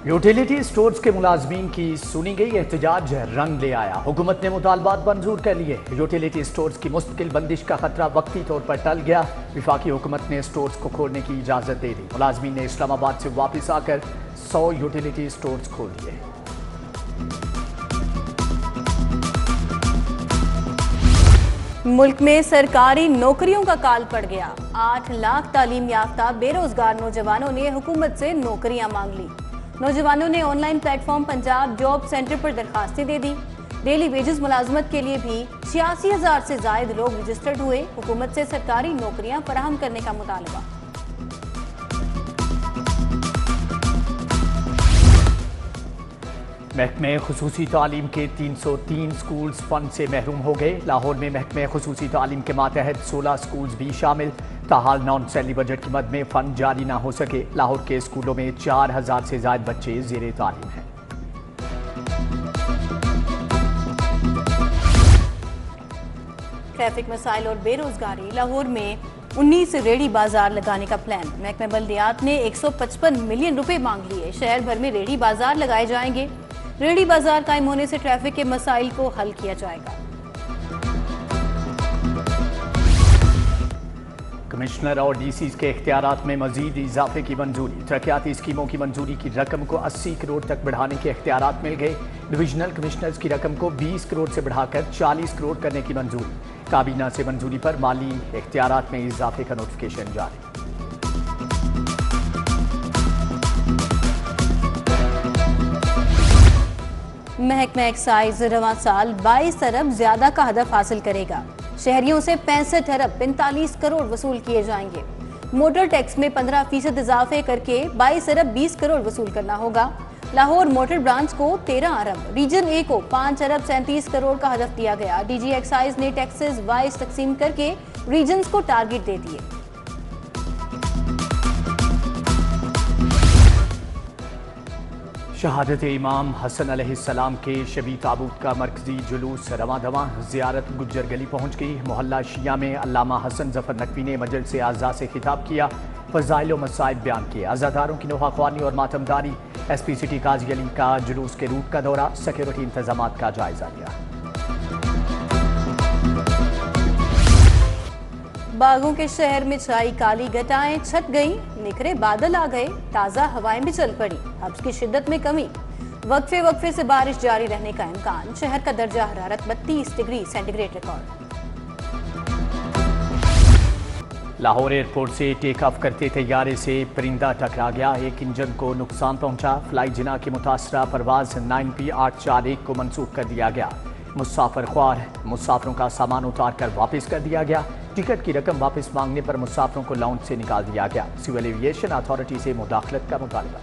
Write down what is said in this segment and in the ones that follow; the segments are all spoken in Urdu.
یوٹیلیٹی سٹورز کے ملازمین کی سنی گئی احتجاج رنگ لے آیا۔ حکومت نے مطالبات منظور کر لیے۔ یوٹیلیٹی سٹورز کی مستقل بندش کا خطرہ وقتی طور پر ٹل گیا۔ وفاقی حکومت نے سٹورز کو کھولنے کی اجازت دے دی۔ ملازمین نے اسلام آباد سے واپس آ کر 100 یوٹیلیٹی سٹورز کھول دیے۔ ملک میں سرکاری نوکریوں کا کال پڑ گیا۔ 8 لاکھ تعلیم یافتہ بے روزگار نوجوانوں نے حکومت سے نوکریاں مانگ لی۔ نوجوانوں نے online platform Punjab job centre پر درخواستیں دے دی۔ ڈیلی ویجز ملازمت کے لیے بھی 86,000 سے زائد لوگ رجسٹرڈ ہوئے۔ حکومت سے سرکاری نوکریاں فراہم کرنے کا مطالبہ۔ محکمہ خصوصی تعلیم کے 303 سکولز فنڈ سے محروم ہو گئے۔ لاہور میں محکمہ خصوصی تعلیم کے ماتحت 16 سکولز بھی شامل۔ تاحال نان سیلی بجٹ کی مد میں فنڈ جاری نہ ہو سکے۔ لاہور کے اسکولوں میں 4,000 سے زائد بچے زیر تعلیم ہیں۔ ٹریفک مسائل اور بے روزگاری۔ لاہور میں 19 ریڑھی بازار لگانے کا پلان۔ محکمہ بلدیات نے 155 ملین روپے مانگ لیے۔ شہر بھر میں ریڑھی بازار لگائے جائیں گے۔ ریڑھی بازار قائم ہونے سے ٹریفک کے مسائل کو حل کیا جائے گا۔ کمشنر اور ڈی سیز کے اختیارات میں مزید اضافے کی منظوری۔ ترقیاتی اسکیموں کی منظوری کی رقم کو 80 کروڑ تک بڑھانے کے اختیارات مل گئے۔ ڈویژنل کمشنرز کی رقم کو 20 کروڑ سے بڑھا کر 40 کروڑ کرنے کی منظوری۔ کابینہ سے منظوری پر مالی اختیارات میں اضافے کا نوٹیفکیشن جاری۔ محکمہ ایکسائز رواں سال 22 ارب زیادہ کا ہدف حاصل کرے گا۔ شہریوں سے 65 ارب 45 کروڑ وصول کیے جائیں گے۔ موٹر ٹیکس میں 15% اضافے کر کے 22 ارب 20 کروڑ وصول کرنا ہوگا۔ لاہور موٹر برانچ کو 13 ارب، ریجن اے کو 5 ارب 37 کروڑ کا ہدف دیا گیا۔ ڈی جی ایکسائز نے ٹیکسز وائز تقسیم کر کے ریجنز کو ٹارگٹ دے دیے۔ شہادت امام حسن علیہ السلام کے شبی تابوت کا مرکزی جلوس رواں دواں زیارت گجر گلی پہنچ گئی۔ محلہ شیعہ میں علامہ حسن ظفر نقوی نے مجلس اعزاء سے خطاب کیا، فضائل و مصائب بیان کیے۔ عزاداروں کی نوحہ اور ماتمداری۔ ایس پی سٹی قاضی علی کا جلوس کے روٹ کا دورہ، سیکیورٹی انتظامات کا جائزہ لیا۔ باغوں کے شہر میں چھائی کالی گھٹائیں چھٹ گئیں، نکھرے بادل آ گئے، تازہ ہوائیں بھی چل پڑی۔ حبس کی شدت میں کمی، وقفے سے بارش جاری رہنے کا امکان۔ شہر کا درجہ حرارت 32 degree centi record. Lahore airport سے ٹیک آف کرتے طیارے سے پرندہ ٹکرا گیا، ایک انجن کو نقصان پہنچا۔ فلائی جناح کی متاثرہ پرواز 9P841 کو منسوخ کر دیا گیا۔ مسافر خوار، مسافروں کا سامان اتار کر واپس کر دیا گیا۔ ٹکٹ کی رقم واپس مانگنے پر مسافروں کو لاؤنج سے نکال دیا گیا۔ سول ایویشن اتھارٹی سے مداخلت کا مطالبہ۔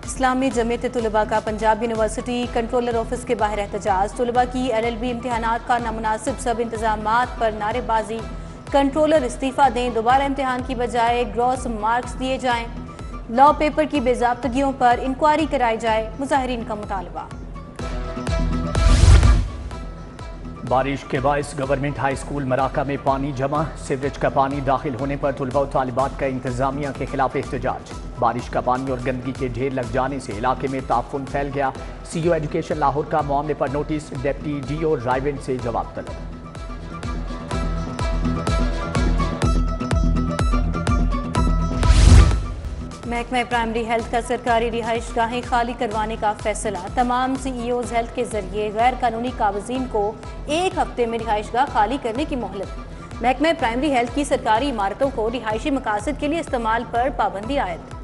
اسلامی جمعیت طلباء کا پنجاب یونیورسٹی کنٹرولر آفس کے باہر احتجاج۔ طلباء کی LLB امتحانات کا نامناسب سب انتظامات پر نعرے بازی۔ کنٹرولر استعفیٰ دیں، دوبارہ امتحان کی بجائے گراس مارکس دیے جائیں۔ لا پیپر کی بے ضابطگیوں پر انکوائری کرائی جائے، مظاہرین کا مطالبہ۔ بارش کے باعث گورنمنٹ ہائی اسکول مراکہ میں پانی جمع، سیوریج کا پانی داخل ہونے پر طلباء و طالبات کا انتظامیہ کے خلاف احتجاج۔ بارش کا پانی اور گندگی کے ڈھیر لگ جانے سے علاقے میں تعفن پھیل گیا۔ CO ایجوکیشن لاہور کا معاملے پر نوٹس، ڈپٹی DO رائیونڈ سے جواب طلب۔ محکمہ پرائمری ہیلتھ کا سرکاری رہائش گاہیں خالی کروانے کا فیصلہ۔ تمام CEOs ہیلتھ کے ذریعے غیر قانونی قابضین کو 1 ہفتے میں رہائش گاہ خالی کرنے کی مہلت۔ محکمہ پرائمری ہیلتھ کی سرکاری عمارتوں کو رہائشی مقاصد کے لیے استعمال پر پابندی عائد۔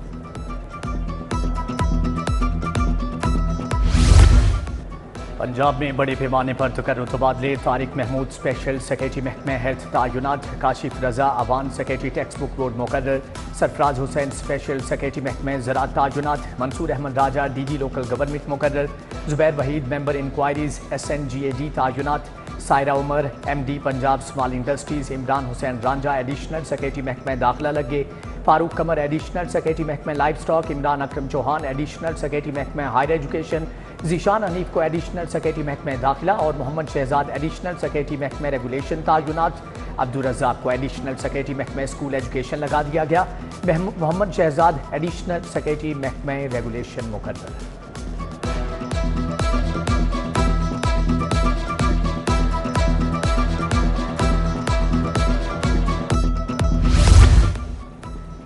پنجاب میں بڑے پیمانے پر تقرر تبادلے۔ طارق محمود اسپیشل سیکریٹری محکمہ ہیلتھ تعینات، Kashif Raza Awan secretary text book board مقرر، سرفراز حسین اسپیشل سیکریٹری محکمہ زراعت تعینات، Mansoor Ahmed Raja DG local government مقرر، Zubair Waheed member inquiries SNGAD تعینات، Saira Umar MD Punjab small industries, Imran Hussain Ranjha additional secretary محکمہ داخلہ لگے، فاروق قمر ایڈیشنل سیکریٹری محکمہ livestock, Imran Akram Chauhan additional secretary محکمہ ہائر ایجوکیشن، ذیشان حنیف کو ایڈیشنل سیکریٹری محکمہ داخلہ اور محمد شہزاد ایڈیشنل سیکریٹری محکمہ ریگولیشن تعینات. عبدالرزاق کو ایڈیشنل سیکریٹری محکمہ اسکول ایجوکیشن لگا دیا گیا. محمد شہزاد ایڈیشنل سیکریٹری محکمہ ریگولیشن مقرر.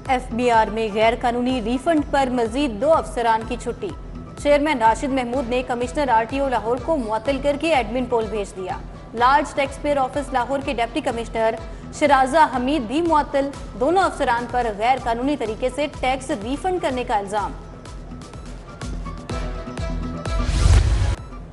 ایف بی آر میں غیر قانونی ری فنڈ پر مزید 2 افسران کی چھٹی. چیئرمین راشد محمود نے commissioner R T O Lahore کو معطل کر کے ایڈمن پول بھیج دیا. Large tax payer office Lahore کے ڈپٹی کمشنر شرازہ حمید بھی معطل. دونوں افسران پر غیر قانونی طریقے سے ٹیکس ری فنڈ کرنے کا الزام.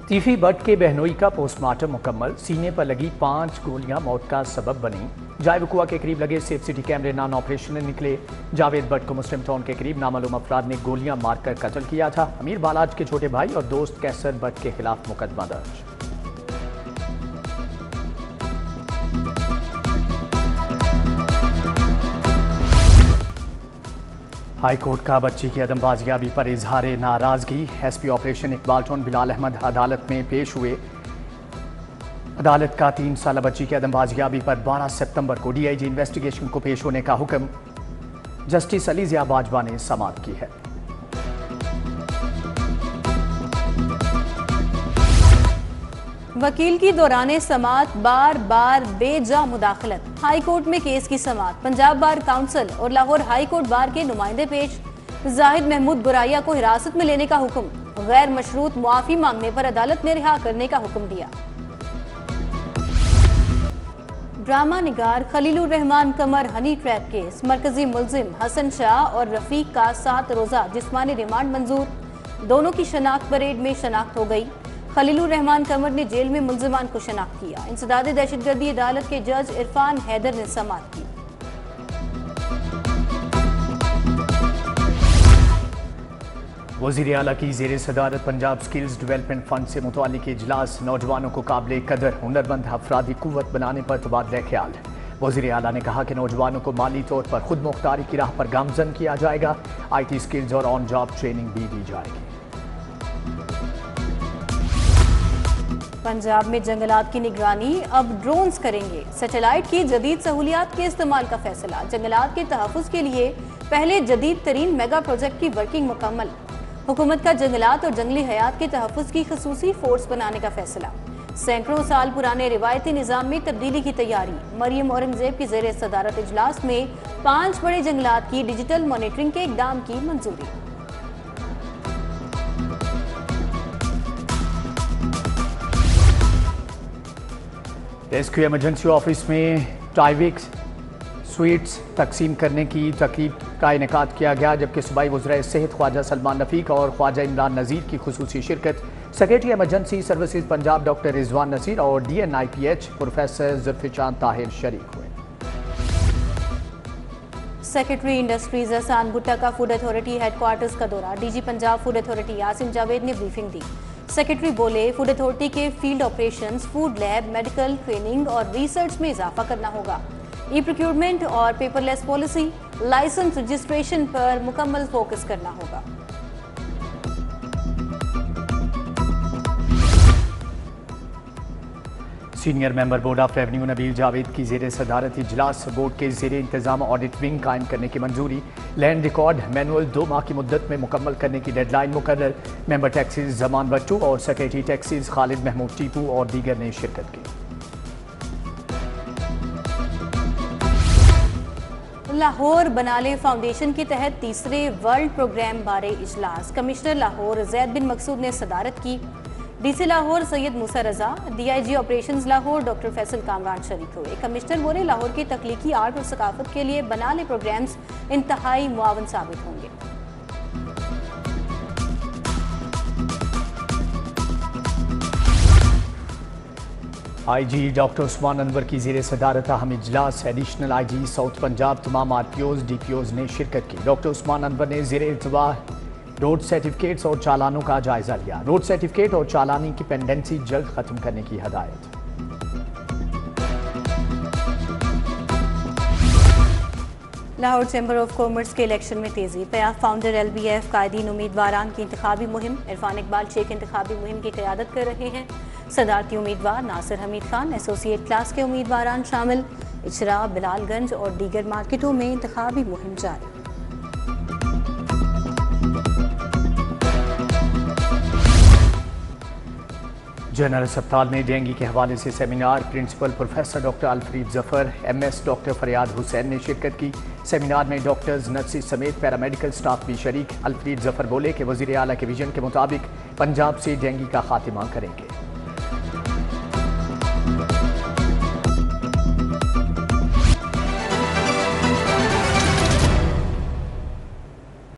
تیفی بٹ کے بہنوئی کا پوسٹ مارٹم مکمل. سینے پر لگی 5 گولیاں موت کا سبب بنی. جائے وقوع کے قریب لگے سیف سٹی کیمرے نان آپریشنل نکلے. جاوید بٹ کو مسلم ٹاؤن کے قریب نامعلوم افراد نے گولیاں مار کر قتل کیا تھا. امیر بالاج کے چھوٹے بھائی اور دوست کیسر بٹ کے خلاف مقدمہ درج. ہائی کورٹ کا بچی کی عدم بازیابی پر اظہار ناراضگی. S P operation Iqbal Toon Bilal Ahmed عدالت میں پیش ہوئے. عدالت کا 3 سالہ بچی کی عدم بازیابی پر 12 ستمبر کو ڈی آئی جی انویسٹیگیشن کو پیش ہونے کا حکم. جسٹس علی ضیاء باجوہ نے سماعت کی ہے. وکیل کی دوران سماعت بار بار بے جا مداخلت. ہائی کورٹ میں کیس کی سماعت. پنجاب بار کونسل اور لاہور ہائی کورٹ بار کے نمائندے پیش. زاہد محمود برائیہ کو حراست میں لینے کا حکم. غیر مشروط معافی مانگنے پر عدالت نے رہا کرنے کا حکم دیا. ڈرامہ نگار خلیل الرحمان قمر ہنی ٹریپ کیس. مرکزی ملزم حسن شاہ اور رفیق کا 7 روزہ جسمانی ریمانڈ منظور. دونوں کی شناخت پریڈ میں شناخت ہو گئی. خلیل الرحمان قمر نے جیل میں ملزمان کو شناخت کیا. انسداد دہشت گردی عدالت کے جج عرفان حیدر نے سماعت کی. وزیر اعلیٰ کی زیر صدارت پنجاب سکلز ڈیولپمنٹ فنڈ سے متعلق اجلاس. نوجوانوں کو قابل قدر ہنرمند افرادی قوت بنانے پر تبادلہ خیال. وزیر اعلیٰ نے کہا کہ نوجوانوں کو مالی طور پر خود مختاری کی راہ پر گامزن کیا جائے گا. آئی ٹی سکلز اور آن جاب ٹریننگ بھی دی جائے گی. پنجاب میں جنگلات کی نگرانی اب ڈرونز کریں گے. سیٹلائٹ کی جدید سہولیات کے استعمال کا فیصلہ. جنگلات کے تحفظ کے لیے پہلے جدید ترین میگا پروجیکٹ کی ورکنگ مکمل. حکومت کا جنگلات اور جنگلی حیات کے تحفظ کی خصوصی فورس بنانے کا فیصلہ. سینکڑوں سال پرانے روایتی نظام میں تبدیلی کی تیاری. مریم اورنگزیب کی زیر صدارت اجلاس میں 5 بڑے جنگلات کی ڈیجیٹل مانیٹرنگ کے اقدام کی منظوری. ریسکیو ایمرجنسی آفس میں ٹائیوکس سویٹس تقسیم کرنے کی تقریب کا انعقاد کیا گیا، جبکہ صوبائی وزرائے صحت خواجہ سلمان رفیق اور خواجہ عمران نذیر کی خصوصی شرکت. Secretary emergency services Punjab doctor Rizwan Naseer اور D N I P H professor Zulfiqar Tahir شریک ہوئے. سیکریٹری انڈسٹریز احسان بھٹا کا فوڈ اتھارٹی ہیڈ کوارٹرز کا دورہ. D G Punjab food authority Asim Javed نے بریفنگ دی. سیکریٹری بولے فوڈ اتھارٹی کے field operations, food lab, medical training اور ریسرچ میں اضافہ کرنا ہوگا. ای پروکیورمنٹ اور paperless policy, license registration پر مکمل فوکس کرنا ہوگا. Senior member board of revenue Nabeel Javed کی زیر صدارت اجلاس. بورڈ کے زیر انتظام آڈٹ ونگ قائم کرنے کی منظوری. لینڈ ریکارڈ مینول 2 ماہ کی مدت میں مکمل کرنے کی ڈیڈ لائن مقرر. ممبر ٹیکسز زمان بٹو اور سیکریٹری ٹیکسز خالد محمود ٹیپو اور دیگر نے شرکت کی. لاہور بنالے فاؤنڈیشن کے تحت تیسرے ورلڈ پروگرام بارے اجلاس. کمشنر لاہور زید بن مقصود نے صدارت کی. D C Lahore Syed Musa Raza, D I G operations Lahore doctor Faisal Kamran شریک ہوئے. کمشنر بولے لاہور کی تخلیقی آرٹ اور ثقافت کے لیے بنالے پروگرامز انتہائی معاون ثابت ہوں گے. آئی جی ڈاکٹر عثمان انور کی زیر صدارت اہم اجلاس. Additional I G south Punjab تمام R P Os D P Os نے شرکت کی. ڈاکٹر عثمان انور نے زیر التواء روڈ سرٹیفکیٹس اور چالانوں کا جائزہ لیا. روڈ سرٹیفکیٹ اور چالانی کی پینڈنسی جلد ختم کرنے کی ہدایت. لاہور چیمبر آف کامرس کے الیکشن میں تیزی، پیاف فاؤنڈر LBF قائدین امیدواران کی انتخابی مہم، عرفان اقبال شیخ انتخابی مہم کی قیادت کر رہے ہیں، صدارتی امیدوار ناصر حمید خان، ایسوسیٹ کلاس کے امیدواران شامل، اچرا، بلال گنج اور دیگر مارکیٹوں میں انتخابی مہم جاری۔ جنرل اسپتال میں ڈینگی کے حوالے سے seminar, principal professor doctor Alfred Zafar, MS doctor Faryad Hussain نے شرکت کی۔ سیمینار میں ڈاکٹرز، نرسز سمیت پیرامیڈیکل سٹاف بھی شریک۔ الفریڈ ظفر بولے کہ وزیر اعلیٰ کے ویژن کے مطابق پنجاب سے ڈینگی کا خاتمہ کریں گے۔